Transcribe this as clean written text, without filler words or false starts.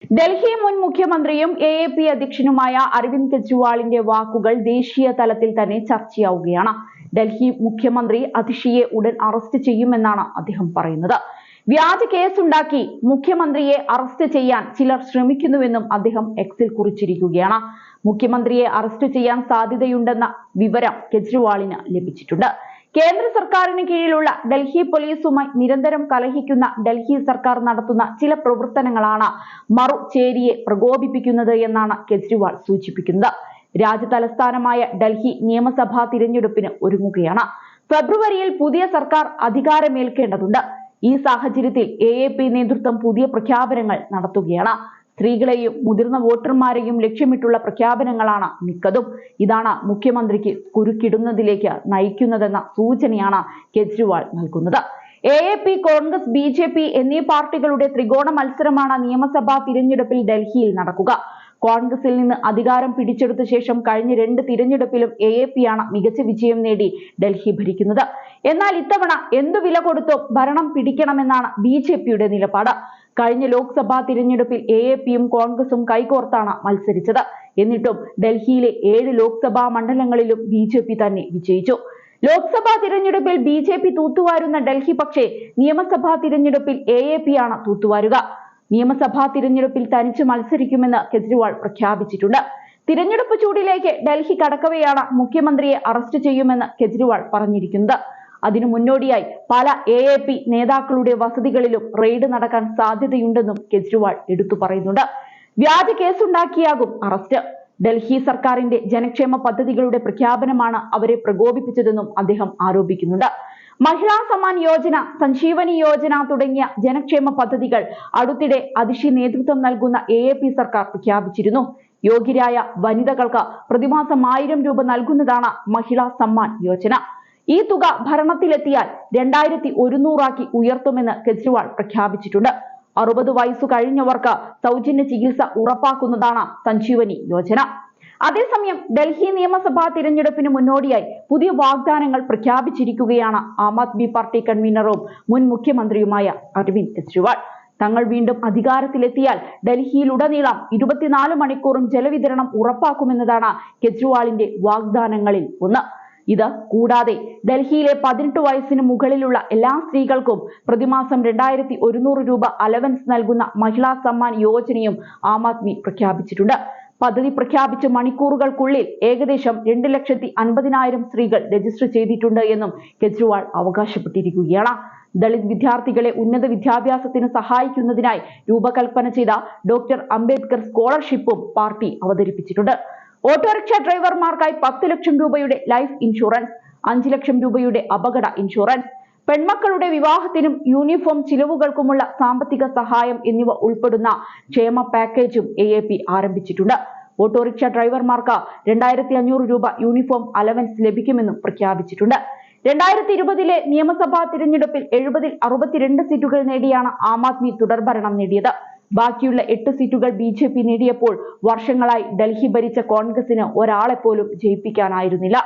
ഡൽഹി മുൻ മുഖ്യമന്ത്രിയും AAP അധ്യക്ഷനുമായ അരവിന്ദ് കെജ്രിവാളിന്റെ വാക്കുകൾ ദേശീയ തലത്തിൽ തന്നെ ചർച്ചയാവുകയാണ്. ഡൽഹി മുഖ്യമന്ത്രി അതിഷിയെ ഉടൻ അറസ്റ്റ് ചെയ്യുമെന്നാണ് അദ്ദേഹം പറയുന്നത്. വ്യാജ കേസുണ്ടാക്കി മുഖ്യമന്ത്രിയെ അറസ്റ്റ് ചെയ്യാൻ ചിലർ ശ്രമിക്കുന്നുവെന്നും അദ്ദേഹം എക്സിൽ കുറിച്ചിരിക്കുകയാണ്. മുഖ്യമന്ത്രിയെ അറസ്റ്റ് ചെയ്യാൻ സാധ്യതയുണ്ടെന്ന വിവരം കെജ്രിവാളിന് ലഭിച്ചിട്ടുണ്ട്. കേന്ദ്ര സർക്കാരിന് കീഴിലുള്ള ഡൽഹി പോലീസുമായി നിരന്തരം കലഹിക്കുന്ന ഡൽഹി സർക്കാർ നടത്തുന്ന ചില പ്രവർത്തനങ്ങളാണ് മറുചേരിയെ പ്രകോപിപ്പിക്കുന്നത് എന്നാണ് കെജ്രിവാൾ സൂചിപ്പിക്കുന്നത്. രാജ്യതലസ്ഥാനമായ ഡൽഹി നിയമസഭാ തിരഞ്ഞെടുപ്പിന് ഒരുങ്ങുകയാണ്. ഫെബ്രുവരിയിൽ പുതിയ സർക്കാർ അധികാരമേൽക്കേണ്ടതുണ്ട്. ഈ സാഹചര്യത്തിൽ AAP നേതൃത്വം പുതിയ പ്രഖ്യാപനങ്ങൾ നടത്തുകയാണ്. സ്ത്രീകളെയും മുതിർന്ന വോട്ടർമാരെയും ലക്ഷ്യമിട്ടുള്ള പ്രഖ്യാപനങ്ങളാണ് മിക്കതും. ഇതാണ് മുഖ്യമന്ത്രിക്ക് കുരുക്കിടുന്നതിലേക്ക് നയിക്കുന്നതെന്ന സൂചനയാണ് കെജ്രിവാൾ നൽകുന്നത്. AAP, കോൺഗ്രസ്, BJP എന്നീ പാർട്ടികളുടെ ത്രികോണ മത്സരമാണ് നിയമസഭാ തിരഞ്ഞെടുപ്പിൽ ഡൽഹിയിൽ നടക്കുക. കോൺഗ്രസിൽ നിന്ന് അധികാരം പിടിച്ചെടുത്ത ശേഷം കഴിഞ്ഞ 2 തിരഞ്ഞെടുപ്പിലും AAP ആണ് മികച്ച വിജയം നേടി ഡൽഹി ഭരിക്കുന്നത്. എന്നാൽ ഇത്തവണ എന്തു വില കൊടുത്തും ഭരണം പിടിക്കണമെന്നാണ് BJPയുടെ നിലപാട്. കഴിഞ്ഞ ലോക്സഭാ തിരഞ്ഞെടുപ്പിൽ AAPയും കോൺഗ്രസും കൈകോർത്താണ് മത്സരിച്ചത്. എന്നിട്ടും ഡൽഹിയിലെ 7 ലോക്സഭാ മണ്ഡലങ്ങളിലും BJP തന്നെ വിജയിച്ചു. ലോക്സഭാ തിരഞ്ഞെടുപ്പിൽ BJP തൂത്തുവാരുന്ന ഡൽഹി പക്ഷേ നിയമസഭാ തിരഞ്ഞെടുപ്പിൽ AAP ആണ് തൂത്തുവാരുക. നിയമസഭാ തിരഞ്ഞെടുപ്പിൽ തനിച്ച് മത്സരിക്കുമെന്ന് കെജ്രിവാൾ പ്രഖ്യാപിച്ചിട്ടുണ്ട്. തിരഞ്ഞെടുപ്പ് ചൂടിലേക്ക് ഡൽഹി കടക്കവെയാണ് മുഖ്യമന്ത്രിയെ അറസ്റ്റ് ചെയ്യുമെന്ന് കെജ്രിവാൾ പറഞ്ഞിരിക്കുന്നത്. അതിനു മുന്നോടിയായി പല AAP നേതാക്കളുടെ വസതികളിലും റെയ്ഡ് നടക്കാൻ സാധ്യതയുണ്ടെന്നും കെജ്രിവാൾ എടുത്തു പറയുന്നുണ്ട്. വ്യാജ കേസുണ്ടാക്കിയാകും അറസ്റ്റ്. ഡൽഹി സർക്കാരിന്റെ ജനക്ഷേമ പദ്ധതികളുടെ പ്രഖ്യാപനമാണ് അവരെ പ്രകോപിപ്പിച്ചതെന്നും അദ്ദേഹം ആരോപിക്കുന്നുണ്ട്. മഹിളാ സമ്മാൻ യോജന, സഞ്ജീവനി യോജന തുടങ്ങിയ ജനക്ഷേമ പദ്ധതികൾ അടുത്തിടെ അതിഷി നേതൃത്വം നൽകുന്ന AAP സർക്കാർ പ്രഖ്യാപിച്ചിരുന്നു. യോഗ്യരായ വനിതകൾക്ക് പ്രതിമാസം 1000 രൂപ നൽകുന്നതാണ് മഹിളാ സമ്മാൻ യോജന. ഈ തുക ഭരണത്തിലെത്തിയാൽ 2100 ആക്കി ഉയർത്തുമെന്ന് കെജ്രിവാൾ പ്രഖ്യാപിച്ചിട്ടുണ്ട്. 60 വയസ്സു കഴിഞ്ഞവർക്ക് സൗജന്യ ചികിത്സ ഉറപ്പാക്കുന്നതാണ് സഞ്ജീവനി യോജന. അതേസമയം ഡൽഹി നിയമസഭാ തിരഞ്ഞെടുപ്പിന് മുന്നോടിയായി പുതിയ വാഗ്ദാനങ്ങൾ പ്രഖ്യാപിച്ചിരിക്കുകയാണ് ആം ആദ്മി പാർട്ടി കൺവീനറും മുൻ മുഖ്യമന്ത്രിയുമായ അരവിന്ദ് കെജ്രിവാൾ. തങ്ങൾ വീണ്ടും അധികാരത്തിലെത്തിയാൽ ഡൽഹിയിലുടനീളം 24 മണിക്കൂറും ജലവിതരണം ഉറപ്പാക്കുമെന്നതാണ് കെജ്രിവാളിന്റെ വാഗ്ദാനങ്ങളിൽ ഒന്ന്. ഇത് കൂടാതെ ഡൽഹിയിലെ 18 വയസ്സിന് മുകളിലുള്ള എല്ലാ സ്ത്രീകൾക്കും പ്രതിമാസം 2100 രൂപ അലവൻസ് നൽകുന്ന മഹിളാ സമ്മാൻ യോജനയും ആം ആദ്മി പ്രഖ്യാപിച്ചിട്ടുണ്ട്. പദ്ധതി പ്രഖ്യാപിച്ച മണിക്കൂറുകൾക്കുള്ളിൽ ഏകദേശം 2,50,000 സ്ത്രീകൾ രജിസ്റ്റർ ചെയ്തിട്ടുണ്ട് എന്നും കെജ്രിവാൾ അവകാശപ്പെട്ടിരിക്കുകയാണ്. ദളിത് വിദ്യാർത്ഥികളെ ഉന്നത വിദ്യാഭ്യാസത്തിന് സഹായിക്കുന്നതിനായി രൂപകൽപ്പന ചെയ്ത ഡോക്ടർ അംബേദ്കർ സ്കോളർഷിപ്പും പാർട്ടി അവതരിപ്പിച്ചിട്ടുണ്ട്. ഓട്ടോറിക്ഷ ഡ്രൈവർമാർക്കായി 10 ലക്ഷം രൂപയുടെ ലൈഫ് ഇൻഷുറൻസ്, 5 ലക്ഷം രൂപയുടെ അപകട ഇൻഷുറൻസ്, പെൺമക്കളുടെ വിവാഹത്തിനും യൂണിഫോം ചിലവുകൾക്കുമുള്ള സാമ്പത്തിക സഹായം എന്നിവ ഉൾപ്പെടുന്ന ക്ഷേമ പാക്കേജും AAP ആരംഭിച്ചിട്ടുണ്ട്. ഓട്ടോറിക്ഷ ഡ്രൈവർമാർക്ക് 2500 രൂപ യൂണിഫോം അലവൻസ് ലഭിക്കുമെന്നും പ്രഖ്യാപിച്ചിട്ടുണ്ട്. 2020 നിയമസഭാ തിരഞ്ഞെടുപ്പിൽ 70-ൽ 62 സീറ്റുകൾ നേടിയാണ് ആം ആദ്മി തുടർഭരണം നേടിയത്. ബാക്കിയുള്ള 8 സീറ്റുകൾ BJP നേടിയപ്പോൾ വർഷങ്ങളായി ഡൽഹി ഭരിച്ച കോൺഗ്രസിന് ഒരാളെപ്പോലും ജയിപ്പിക്കാനായിരുന്നില്ല.